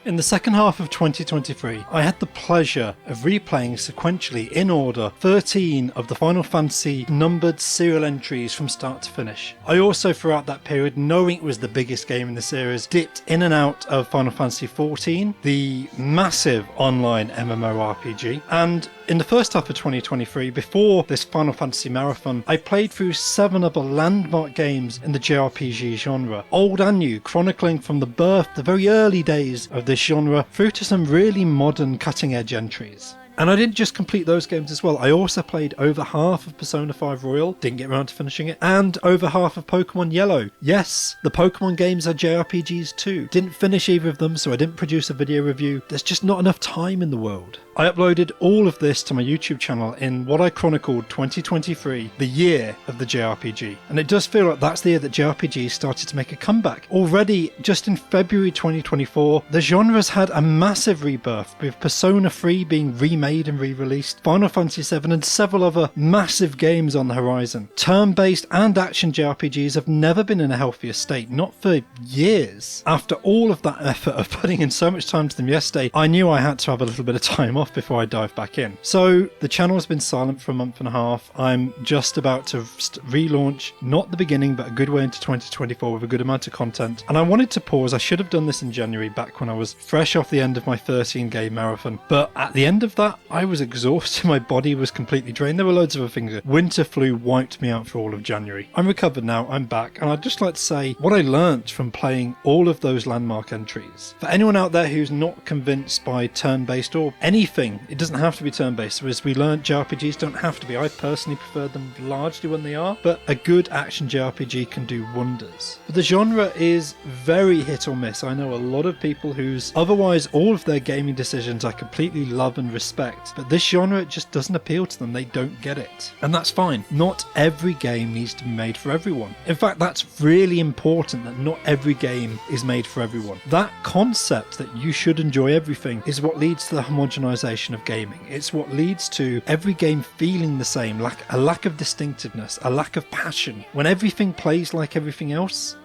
In the second half of 2023, I had the pleasure of replaying sequentially in order 13 of the Final Fantasy numbered serial entries from start to finish. I also, throughout that period, knowing it was the biggest game in the series, dipped in and out of Final Fantasy XIV, the massive online MMORPG, and in the first half of 2023, before this Final Fantasy marathon, I played through 7 other landmark games in the JRPG genre, old and new, chronicling from the birth, the very early days of this genre, through to some really modern cutting-edge entries. And I didn't just complete those games as well, I also played over half of Persona 5 Royal, didn't get around to finishing it, and over half of Pokemon Yellow. Yes, the Pokemon games are JRPGs too. Didn't finish either of them, so I didn't produce a video review. There's just not enough time in the world. I uploaded all of this to my YouTube channel in what I chronicled 2023, the year of the JRPG. And it does feel like that's the year that JRPGs started to make a comeback. Already, just in February 2024, the genre's had a massive rebirth, with Persona 3 being remade and re-released, Final Fantasy VII and several other massive games on the horizon. Turn-based and action JRPGs have never been in a healthier state, not for years. After all of that effort of putting in so much time to them yesterday, I knew I had to have a little bit of time off before I dive back in. So the channel has been silent for a month and a half. I'm just about to relaunch, not the beginning, but a good way into 2024 with a good amount of content. And I wanted to pause. I should have done this in January, back when I was fresh off the end of my 13 game marathon. But at the end of that, I was exhausted. My body was completely drained. There were loads of other things. Winter flu wiped me out for all of January. I'm recovered now. I'm back. And I'd just like to say what I learnt from playing all of those landmark entries. For anyone out there who's not convinced by turn-based or anything, it doesn't have to be turn-based. So as we learned, JRPGs don't have to be. I personally prefer them largely when they are, but a good action JRPG can do wonders. But the genre is very hit or miss. I know a lot of people whose otherwise all of their gaming decisions I completely love and respect, but this genre just doesn't appeal to them. They don't get it. And that's fine. Not every game needs to be made for everyone. In fact, that's really important, that not every game is made for everyone. That concept that you should enjoy everything is what leads to the homogenization of gaming. It's what leads to every game feeling the same, a lack of distinctiveness, a lack of passion. When everything plays like everything else,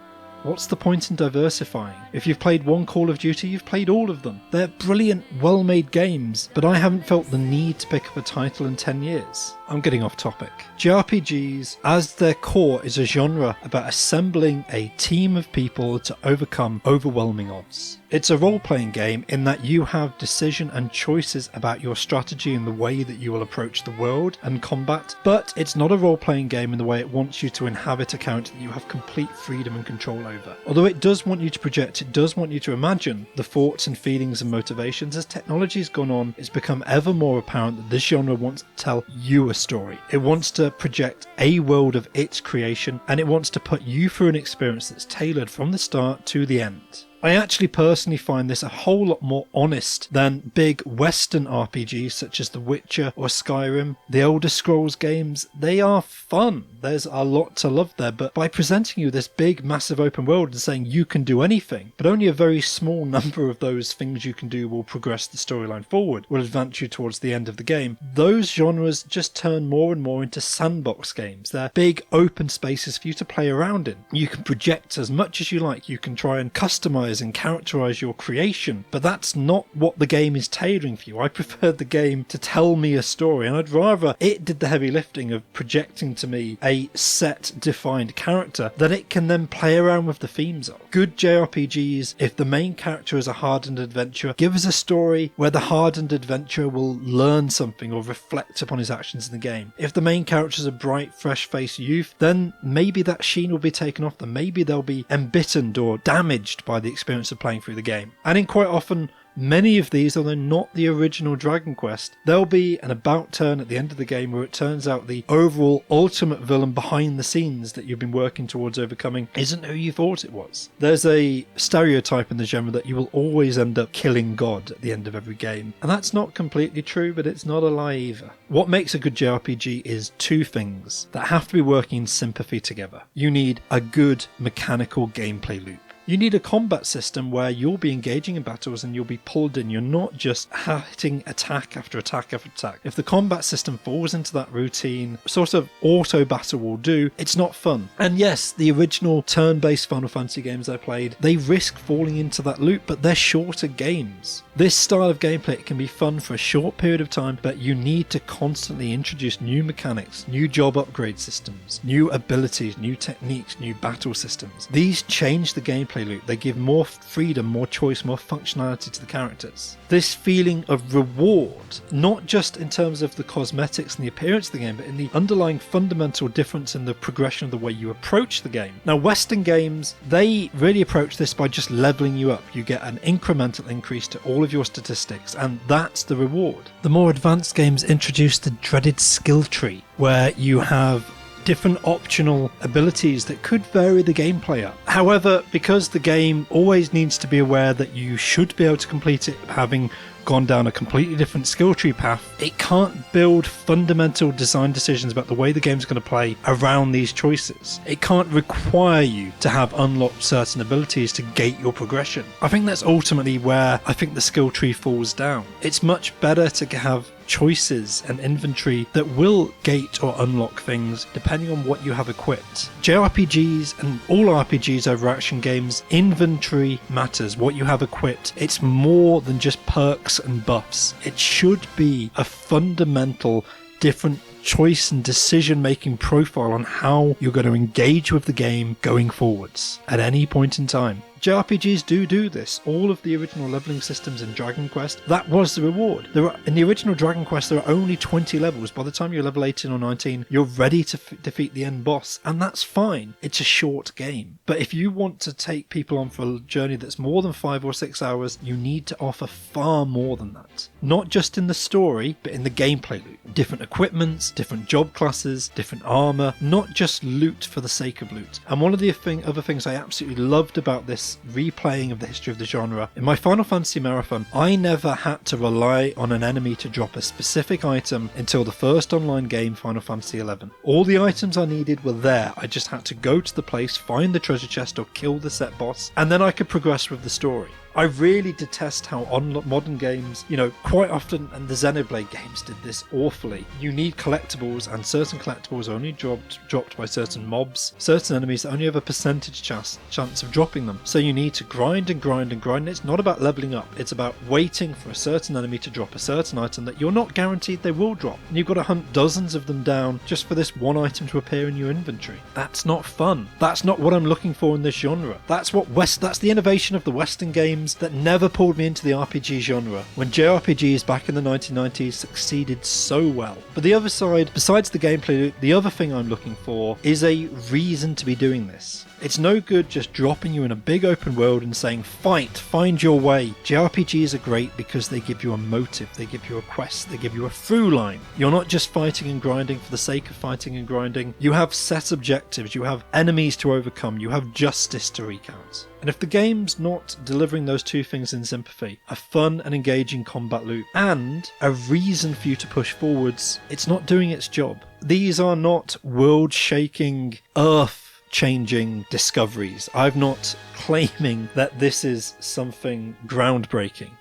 what's the point in diversifying? If you've played one Call of Duty, you've played all of them. They're brilliant, well-made games, but I haven't felt the need to pick up a title in 10 years. I'm getting off topic. JRPGs, as their core, is a genre about assembling a team of people to overcome overwhelming odds. It's a role-playing game in that you have decision and choices about your strategy and the way that you will approach the world and combat, but it's not a role-playing game in the way it wants you to inhabit a character that you have complete freedom and control over. Although it does want you to project, it does want you to imagine the thoughts and feelings and motivations. As technology's gone on, it's become ever more apparent that this genre wants to tell you a story. It wants to project a world of its creation, and it wants to put you through an experience that's tailored from the start to the end. I actually personally find this a whole lot more honest than big Western RPGs such as The Witcher or Skyrim. The Elder Scrolls games, they are fun. There's a lot to love there, but by presenting you this big, massive open world and saying you can do anything, but only a very small number of those things you can do will progress the storyline forward, will advance you towards the end of the game, those genres just turn more and more into sandbox games. They're big, open spaces for you to play around in. You can project as much as you like. You can try and customize and characterize your creation, but that's not what the game is tailoring for you. I preferred the game to tell me a story, and I'd rather it did the heavy lifting of projecting to me a set defined character that it can then play around with the themes of. Good JRPGs, if the main character is a hardened adventurer, give us a story where the hardened adventurer will learn something or reflect upon his actions in the game. If the main character is a bright, fresh-faced youth, then maybe that sheen will be taken off them. Maybe they'll be embittered or damaged by the experience of playing through the game. And in quite often, many of these, although not the original Dragon Quest, there'll be an about turn at the end of the game where it turns out the overall ultimate villain behind the scenes that you've been working towards overcoming isn't who you thought it was. There's a stereotype in the genre that you will always end up killing God at the end of every game, and that's not completely true, but it's not a lie either. What makes a good JRPG is two things that have to be working in sympathy together. You need a good mechanical gameplay loop. You need a combat system where you'll be engaging in battles and you'll be pulled in. You're not just hitting attack after attack after attack. If the combat system falls into that routine, sort of auto battle will do, it's not fun. And yes, the original turn-based Final Fantasy games I played, they risk falling into that loop, but they're shorter games. This style of gameplay can be fun for a short period of time, but you need to constantly introduce new mechanics, new job upgrade systems, new abilities, new techniques, new battle systems. These change the gameplay loop. They give more freedom, more choice, more functionality to the characters. This feeling of reward, not just in terms of the cosmetics and the appearance of the game, but in the underlying fundamental difference in the progression of the way you approach the game. Now, Western games, they really approach this by just leveling you up. You get an incremental increase to all of your statistics, and that's the reward. The more advanced games introduce the dreaded skill tree, where you have different optional abilities that could vary the gameplay up. However, because the game always needs to be aware that you should be able to complete it having gone down a completely different skill tree path, it can't build fundamental design decisions about the way the game's going to play around these choices. It can't require you to have unlocked certain abilities to gate your progression. I think that's ultimately where I think the skill tree falls down. It's much better to have choices and inventory that will gate or unlock things depending on what you have equipped. JRPGs and all RPGs over action games, inventory matters, what you have equipped. It's more than just perks and buffs. It should be a fundamental different choice and decision making profile on how you're going to engage with the game going forwards at any point in time. JRPGs do this. All of the original leveling systems in Dragon Quest, that was the reward. In the original Dragon Quest, there are only 20 levels. By the time you're level 18 or 19, you're ready to defeat the end boss, and that's fine. It's a short game. But if you want to take people on for a journey that's more than 5 or 6 hours, you need to offer far more than that. Not just in the story, but in the gameplay loop. Different equipments, different job classes, different armor, not just loot for the sake of loot. And one of the other things I absolutely loved about this replaying of the history of the genre, in my Final Fantasy marathon, I never had to rely on an enemy to drop a specific item until the first online game, Final Fantasy XI. All the items I needed were there. I just had to go to the place, find the treasure chest or kill the set boss, and then I could progress with the story. I really detest how modern games, quite often, and the Xenoblade games did this awfully. You need collectibles, and certain collectibles are only dropped by certain mobs. Certain enemies only have a percentage chance of dropping them. So you need to grind and grind and grind. It's not about leveling up. It's about waiting for a certain enemy to drop a certain item that you're not guaranteed they will drop. And you've got to hunt dozens of them down just for this one item to appear in your inventory. That's not fun. That's not what I'm looking for in this genre. That's the innovation of the Western games that never pulled me into the RPG genre, when JRPGs back in the 1990s succeeded so well. But the other side, besides the gameplay, the other thing I'm looking for is a reason to be doing this. It's no good just dropping you in a big open world and saying, find your way. JRPGs are great because they give you a motive, they give you a quest, they give you a through line. You're not just fighting and grinding for the sake of fighting and grinding. You have set objectives, you have enemies to overcome, you have justice to wreak out. And if the game's not delivering those two things in sympathy, a fun and engaging combat loop, and a reason for you to push forwards, it's not doing its job. These are not world-shaking, earth-changing discoveries. I'm not claiming that this is something groundbreaking.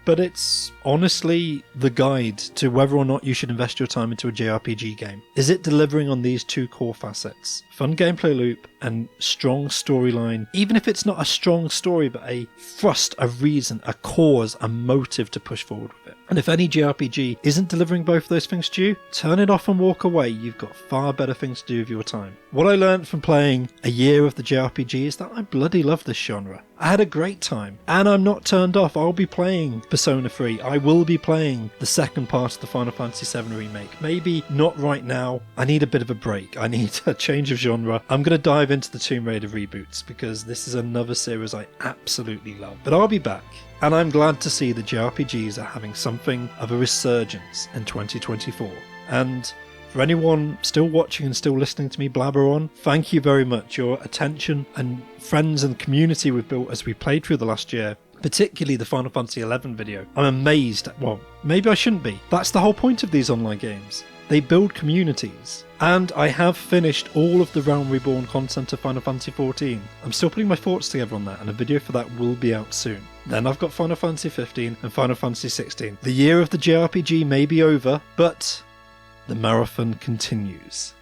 But it's honestly the guide to whether or not you should invest your time into a JRPG game. Is it delivering on these two core facets? Fun gameplay loop and strong storyline, even if it's not a strong story, but a thrust, a reason, a cause, a motive to push forward with it. And if any JRPG isn't delivering both of those things to you, turn it off and walk away. You've got far better things to do with your time. What I learned from playing a year of the JRPG is that I bloody love this genre. I had a great time, and I'm not turned off. I'll be playing Persona 3. I will be playing the second part of the Final Fantasy VII Remake. Maybe not right now. I need a bit of a break. I need a change of genre. I'm going to dive into the Tomb Raider reboots because this is another series I absolutely love. But I'll be back, and I'm glad to see the JRPGs are having something of a resurgence in 2024. And for anyone still watching and still listening to me blabber on, thank you very much. Your attention and friends and community we've built as we played through the last year, particularly the Final Fantasy XI video. I'm amazed. Well, maybe I shouldn't be. That's the whole point of these online games. They build communities. And I have finished all of the Realm Reborn content of Final Fantasy XIV. I'm still putting my thoughts together on that, and a video for that will be out soon. Then I've got Final Fantasy XV and Final Fantasy XVI. The year of the JRPG may be over, but the marathon continues.